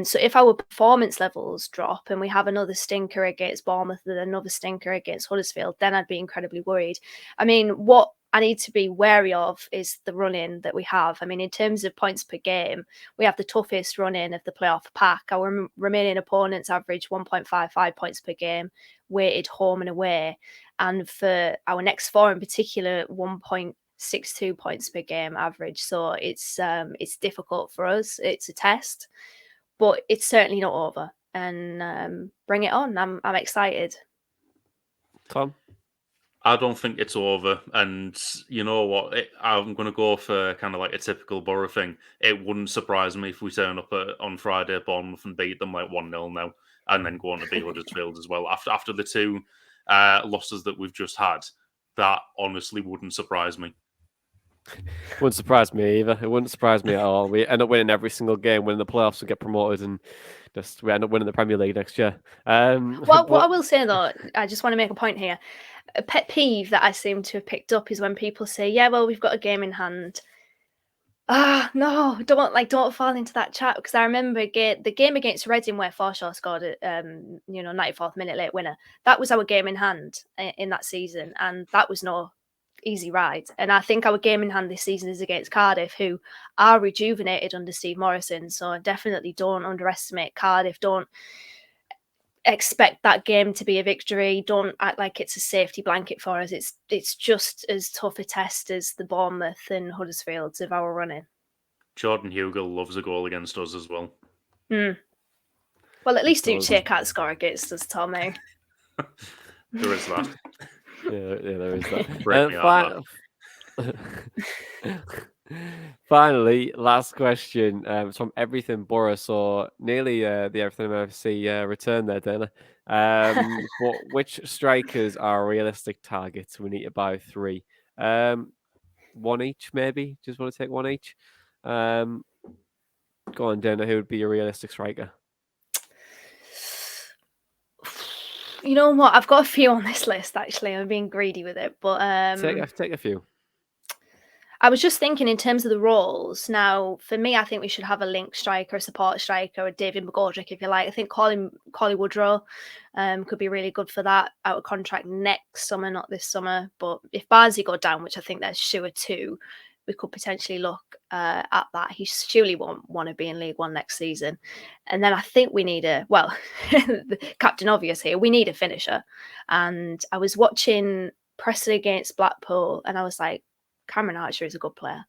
So if our performance levels drop and we have another stinker against Bournemouth and another stinker against Huddersfield, then I'd be incredibly worried. I mean, what I need to be wary of is the run-in that we have. I mean, in terms of points per game, we have the toughest run-in of the playoff pack. Our remaining opponents average 1.55 points per game, weighted home and away. And for our next four in particular, 1.62 points per game average. So it's difficult for us. It's a test, but it's certainly not over. And bring it on. I'm excited. Tom? I don't think it's over. And you know what? I'm going to go for kind of like a typical Boro thing. It wouldn't surprise me if we turn up on Friday at Bournemouth and beat them like 1-0 now, and then go on to beat Huddersfield as well. After the two losses that we've just had, that honestly wouldn't surprise me. Wouldn't surprise me either. It wouldn't surprise me at all. We end up winning every single game, winning the playoffs, and get promoted, and we end up winning the Premier League next year. What I will say though, I just want to make a point here. A pet peeve that I seem to have picked up is when people say, "Yeah, well, we've got a game in hand." No, don't fall into that chat, because I remember the game against Reading where Forshaw scored a 94th minute late winner. That was our game in hand in that season, and that was no easy ride. And I think our game in hand this season is against Cardiff, who are rejuvenated under Steve Morrison. So definitely don't underestimate Cardiff. Don't expect that game to be a victory. Don't act like it's a safety blanket for us. It's just as tough a test as the Bournemouth and Huddersfields of our running. Jordan Hugill loves a goal against us as well. Well, at least Uche can't score against us, Tommy. There is that. Yeah, there is that. Break me out, Finally, last question. It's from Everything Boro, so nearly the Everything FC return there, Dana. But which strikers are realistic targets? We need to buy 3. One each, maybe. Just want to take one each. Go on, Dana. Who would be your realistic striker? You know what? I've got a few on this list, actually. I'm being greedy with it, but Take a few. I was just thinking in terms of the roles. Now, for me, I think we should have a link striker, a support striker, a David McGoldrick, if you like. I think Collie Woodrow could be really good for that. Out of contract next summer, not this summer. But if Barnsley go down, which I think that's sure too, we could potentially look at that. He surely won't want to be in League One next season. And then I think we need the Captain Obvious here, we need a finisher. And I was watching Preston against Blackpool, and I was like, Cameron Archer is a good player.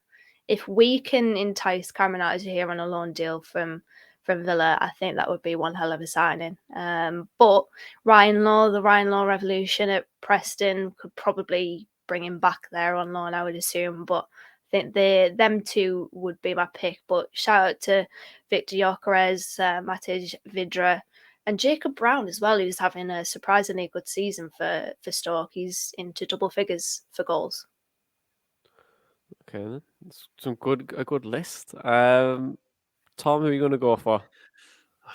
If we can entice Cameron Archer here on a loan deal from Villa, I think that would be one hell of a signing. But the Ryan Law revolution at Preston could probably bring him back there on loan, I would assume. But I think them two would be my pick. But shout out to Victor Gyökeres, Matej Vidra, and Jacob Brown as well, who's having a surprisingly good season for Stoke. He's into double figures for goals. Okay, then. A good list. Tom, who are you going to go for?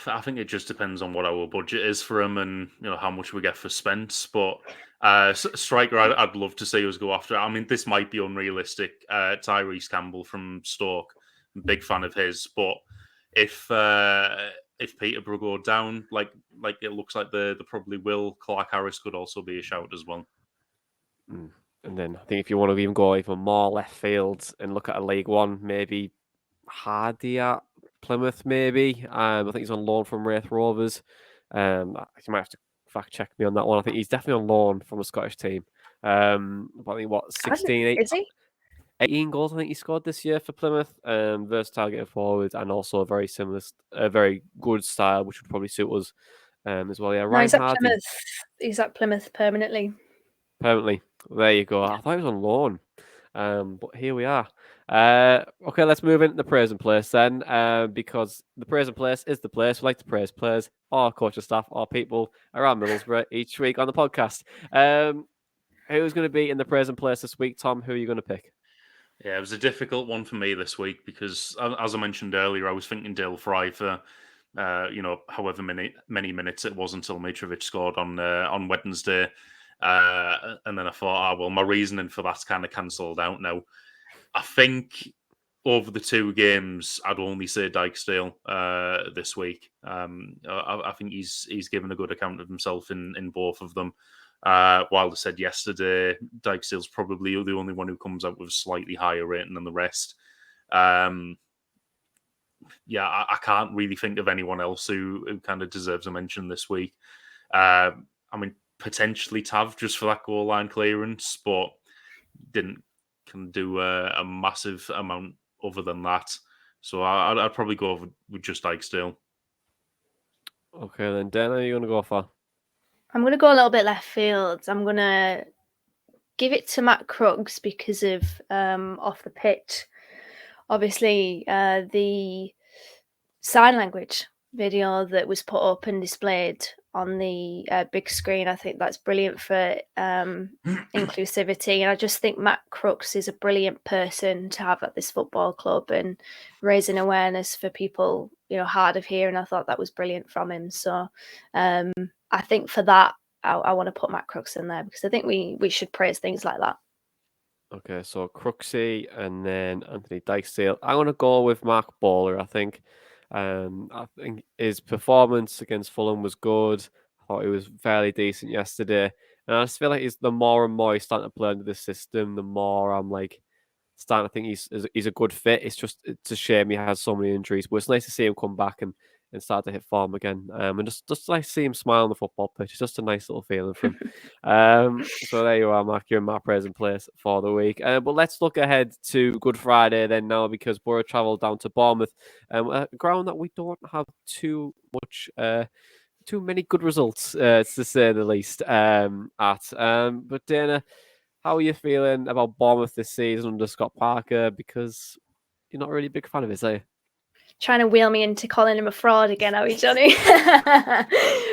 I think it just depends on what our budget is for him and how much we get for Spence. But striker, I'd love to see us go after. I mean, this might be unrealistic. Tyrese Campbell from Stoke, I'm a big fan of his. But if Peterborough go down, like it looks like they probably will, Clark Harris could also be a shout as well. And then I think if you want to even go even more left field and look at a League One, maybe Hardy at Plymouth, maybe. I think he's on loan from Wraith Rovers. You might have to fact check me on that one. I think he's definitely on loan from a Scottish team. But I think 18 goals I think he scored this year for Plymouth. Versus targeted forward and also a very good style, which would probably suit us as well. Yeah, Ryan Hardy. He's at Plymouth permanently. Permanently. There you go. I thought he was on loan. But here we are. Okay, let's move into the praise and place then, because the praise and place is the place. We like to praise players or coaching staff or people around Middlesbrough each week on the podcast. Who's going to be in the praise and place this week, Tom? Who are you going to pick? Yeah, it was a difficult one for me this week because, as I mentioned earlier, I was thinking Dale Fry for, however many minutes it was until Mitrovic scored on Wednesday. And then I thought, my reasoning for that's kind of cancelled out now. I think over the 2 games, I'd only say Dijksteel this week. I think he's given a good account of himself in both of them. Wilder said yesterday, Dijksteel's probably the only one who comes out with a slightly higher rating than the rest. I can't really think of anyone else who kind of deserves a mention this week. I mean, potentially Tav just for that goal line clearance, but didn't can do a massive amount other than that. So I'd probably go with just Dijksteel. Okay, then Dan, are you going to go for? I'm going to go a little bit left field. I'm going to give it to Matt Crooks because of off the pitch. Obviously, the sign language video that was put up and displayed on the big screen, I think that's brilliant for inclusivity. And I just think Matt Crooks is a brilliant person to have at this football club and raising awareness for people, hard of hearing. I thought that was brilliant from him. So I think for that, I want to put Matt Crooks in there because I think we should praise things like that. Okay, so Crooksy and then Anthony Dijksteel. I'm going to go with Mark Baller, I think. I think his performance against Fulham was good. I thought he was fairly decent yesterday. And I just feel like the more and more he's starting to play into the system, the more I'm like starting to think he's a good fit. It's a shame he has so many injuries, but it's nice to see him come back and start to hit form again. And just like see him smile on the football pitch. It's just a nice little feeling for him. So there you are, Mark. You're in my present place for the week. But let's look ahead to Good Friday then now because Boro travel down to Bournemouth, a ground that we don't have too many good results, to say the least, at. But Dana, how are you feeling about Bournemouth this season under Scott Parker? Because you're not really a big fan of his, are you? Trying to wheel me into calling him a fraud again, are we, Johnny?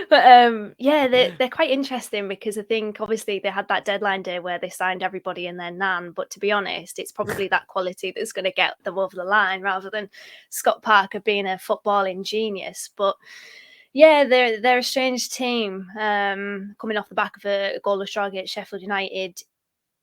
But they're quite interesting because I think obviously they had that deadline day where they signed everybody and their nan. But to be honest, it's probably that quality that's going to get them over the line rather than Scott Parker being a footballing genius. But yeah, they're a strange team coming off the back of a goalless draw against Sheffield United.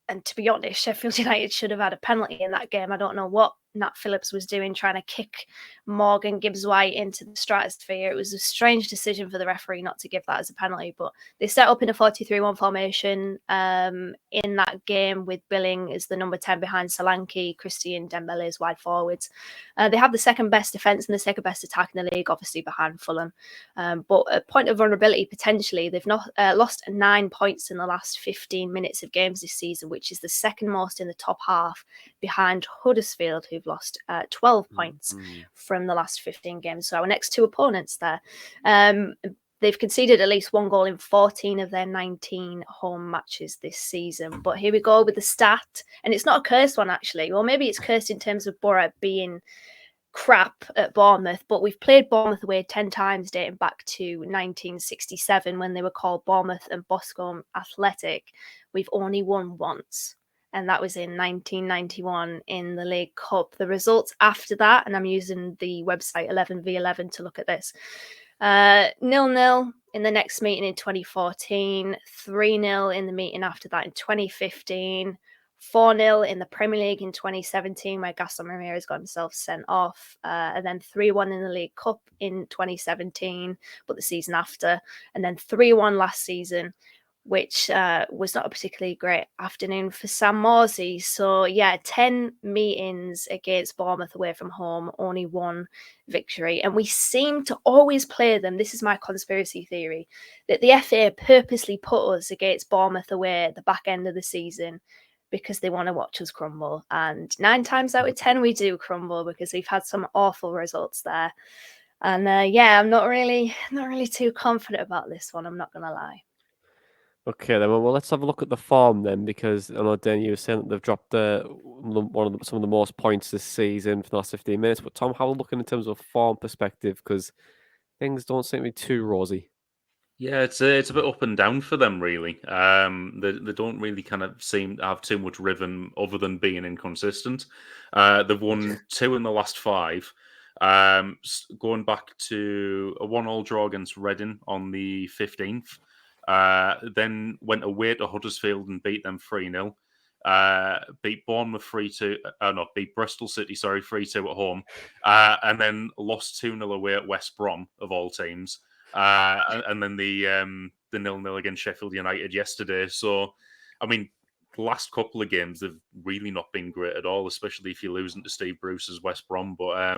And to be honest, Sheffield United should have had a penalty in that game. I don't know what Nat Phillips was doing, trying to kick Morgan Gibbs-White into the stratosphere. It was a strange decision for the referee not to give that as a penalty, but they set up in a 4-2-3-1 formation in that game with Billing as the number 10 behind Solanke, Christian Dembele as wide forwards. They have the second best defence and the second best attack in the league, obviously behind Fulham. But a point of vulnerability, potentially, they've not lost 9 points in the last 15 minutes of games this season, which is the second most in the top half behind Huddersfield, who've lost 12 points from the last 15 games. So our next two opponents there. They've conceded at least one goal in 14 of their 19 home matches this season. But here we go with the stat. And it's not a cursed one, actually. Well, maybe it's cursed in terms of Boro being crap at Bournemouth, but we've played Bournemouth away 10 times dating back to 1967 when they were called Bournemouth and Boscombe Athletic. We've only won once, and that was in 1991 in the League Cup. The results after that, and I'm using the website 11v11 to look at this, 0-0 in the next meeting in 2014, 3-0 in the meeting after that in 2015, 4-0 in the Premier League in 2017, where Gaston Ramirez got himself sent off, and then 3-1 in the League Cup in 2017, but the season after, and then 3-1 last season, which was not a particularly great afternoon for Sam Morsey. So, 10 meetings against Bournemouth away from home, only one victory. And we seem to always play them. This is my conspiracy theory, that the FA purposely put us against Bournemouth away at the back end of the season because they want to watch us crumble. And 9 times out of 10, we do crumble because we've had some awful results there. And I'm not really too confident about this one. I'm not going to lie. Okay, then. Well, let's have a look at the form then, because I know Dan, you were saying that they've dropped some of the most points this season for the last 15 minutes. But Tom, how are we looking in terms of form perspective? Because things don't seem to be too rosy. Yeah, it's a bit up and down for them, really. They don't really kind of seem to have too much rhythm other than being inconsistent. They've won 2 in the last 5. Going back to a 1-1 draw against Reading on the 15th. Then went away to Huddersfield and beat them 3-0. Beat Bournemouth 3-2. Beat Bristol City, 3-2 at home. And then lost 2-0 away at West Brom, of all teams. And then the the 0-0 against Sheffield United yesterday. So, I mean, the last couple of games they've really not been great at all, especially if you're losing to Steve Bruce's West Brom. But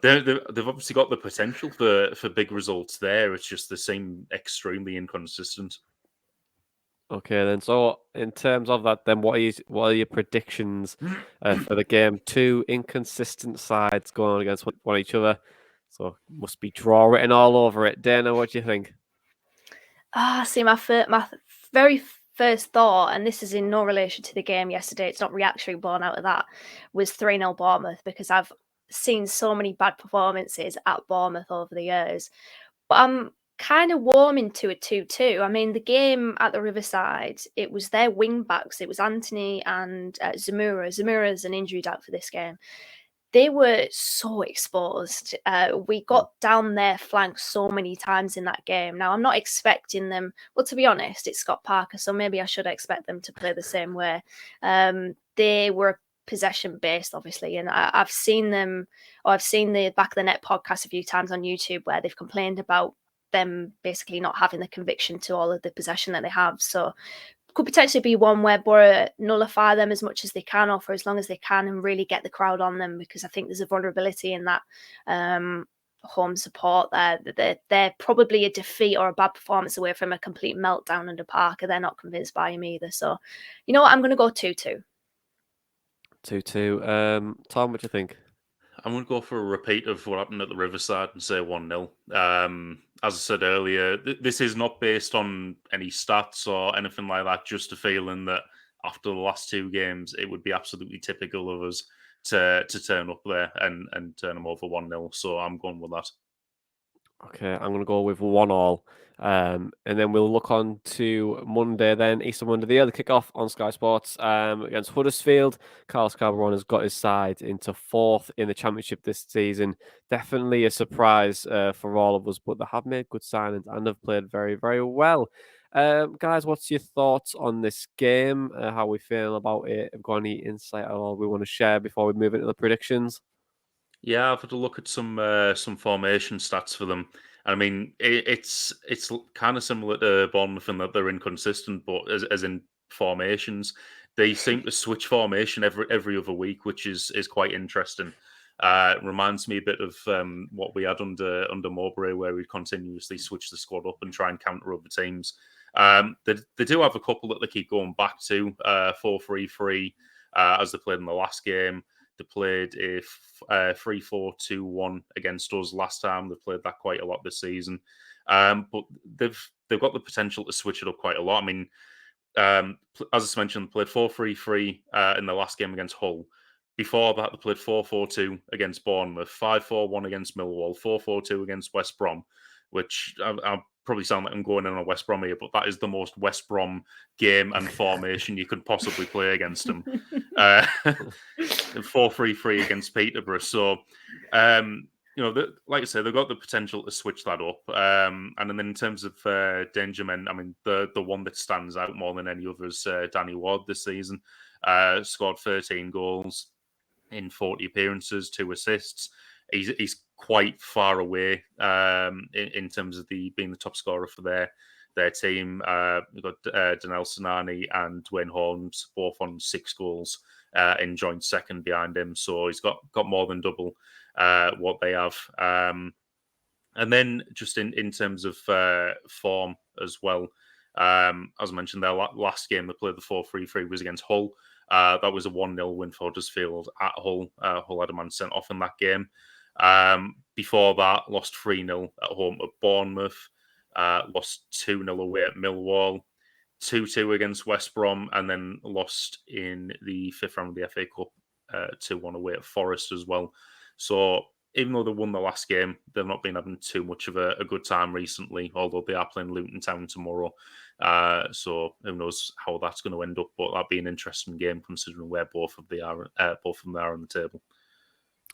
they've obviously got the potential for big results there. It's just they seem extremely inconsistent. Okay, then. So, in terms of that, then what are your predictions for the game? Two inconsistent sides going against one each other, so must be draw written all over it. Dana, what do you think? See, my very first thought, and this is in no relation to the game yesterday, it's not reactionary born out of that, was 3-0 Bournemouth, because I've seen so many bad performances at Bournemouth over the years. But I'm kind of warming to a 2-2. I mean, the game at the Riverside, it was their wing backs. It was Anthony and Zamora. Zamura's an injured out for this game. They were so exposed. We got down their flank so many times in that game. Now, I'm not expecting them. Well, to be honest, it's Scott Parker, so maybe I should expect them to play the same way. They were possession based, obviously, and I've seen them, or I've seen the Back of the Net podcast a few times on YouTube where they've complained about them basically not having the conviction to all of the possession that they have. So could potentially be one where Boro nullify them as much as they can, or for as long as they can, and really get the crowd on them, because I think there's a vulnerability in that home support there. They're probably a defeat or a bad performance away from a complete meltdown under Parker. They're not convinced by him either. So, you know what? I'm going to go 2-2. 2-2. Tom, what do you think? I'm going to go for a repeat of what happened at the Riverside and say 1-0. As I said earlier, this is not based on any stats or anything like that, just a feeling that after the last two games, it would be absolutely typical of us to turn up there and turn them over 1-0. So I'm going with that. Okay, I'm going to go with 1-1. And then we'll look on to Monday then, Easter Monday, the early kickoff on Sky Sports against Huddersfield. Carlos Carbaron has got his side into fourth in the Championship this season. Definitely a surprise for all of us, but they have made good signings and have played very, very well. Guys, what's your thoughts on this game? How are we feeling about it? Have you got any insight at all we want to share before we move into the predictions? Yeah, I've had a look at some formation stats for them. I mean, it's kind of similar to Bournemouth in that they're inconsistent, but as in formations, they seem to switch formation every other week, which is quite interesting. Reminds me a bit of what we had under Mowbray, where we continuously switch the squad up and try and counter other teams. They do have a couple that they keep going back to 4-3-3 as they played in the last game. They played a 3-4-2-1 against us last time. They've played that quite a lot this season, but they've got the potential to switch it up quite a lot. I mean, as I mentioned, played 4-3-3 in the last game against Hull. Before that, they played 4-4-2 against Bournemouth, 5-4-1 against Millwall, 4-4-2 against West Brom, which I probably sound like I'm going in on West Brom here, but that is the most West Brom game and formation you could possibly play against them. 4-3-3 against Peterborough. So, like I said, they've got the potential to switch that up. And then in terms of danger men, I mean, the one that stands out more than any other is Danny Ward this season. Scored 13 goals in 40 appearances, 2 assists. He's quite far away in terms of being the top scorer for their team. We've got Danel Sinani and Dwayne Holmes both on 6 goals in joint second behind him. So he's got more than double what they have. And then just in terms of form as well, as I mentioned, their last game they played the 4-3-3 was against Hull. That was a 1-0 win for Huddersfield at Hull. Hull had a man sent off in that game. Before that, lost 3-0 at home at Bournemouth, lost 2-0 away at Millwall, 2-2 against West Brom, and then lost in the 5th round of the FA Cup, 2-1 away at Forest as well. So even though they won the last game, they've not been having too much of a good time recently, although they are playing Luton Town tomorrow. So who knows how that's going to end up, but that'd be an interesting game considering where both of them are on the table.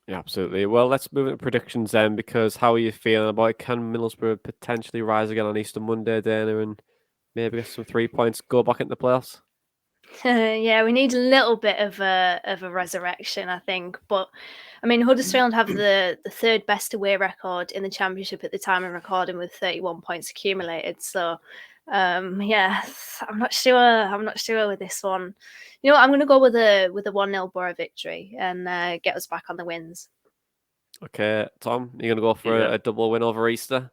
Yeah, absolutely. Well, let's move into predictions then, because how are you feeling about it? Can Middlesbrough potentially rise again on Easter Monday, Dana, and maybe get some 3 points, go back into the playoffs? Yeah, we need a little bit of a resurrection, I think. But I mean, Huddersfield have the third best away record in the Championship at the time of recording, with 31 points accumulated. So, yeah, I'm not sure. I'm not sure with this one. You know what? I'm going to go with a 1-0 Boro victory and get us back on the wins. Okay, Tom, you're gonna go for Yeah. a double win over Easter?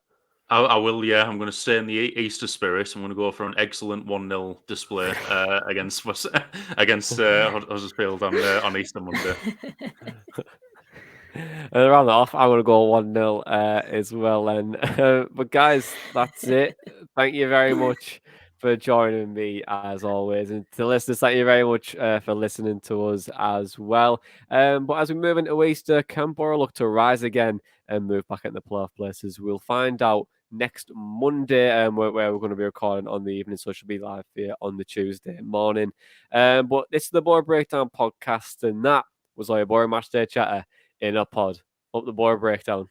I will, yeah. I'm going to stay in the Easter spirit. I'm going to go for an excellent 1-0 display against Huddersfield on Easter Monday. And around that off, I'm going to go 1-0 as well. And but guys, that's it. Thank you very much for joining me as always, and to listeners, thank you very much for listening to us as well. But as we move into Easter, can Boro look to rise again and move back into the playoff places? We'll find out next Monday, where we're going to be recording on the evening, so it should be live here on the Tuesday morning. But this is the Boro Breakdown podcast, and that was all your Boro Matchday Chatter in a pod. Up the Boro Breakdown.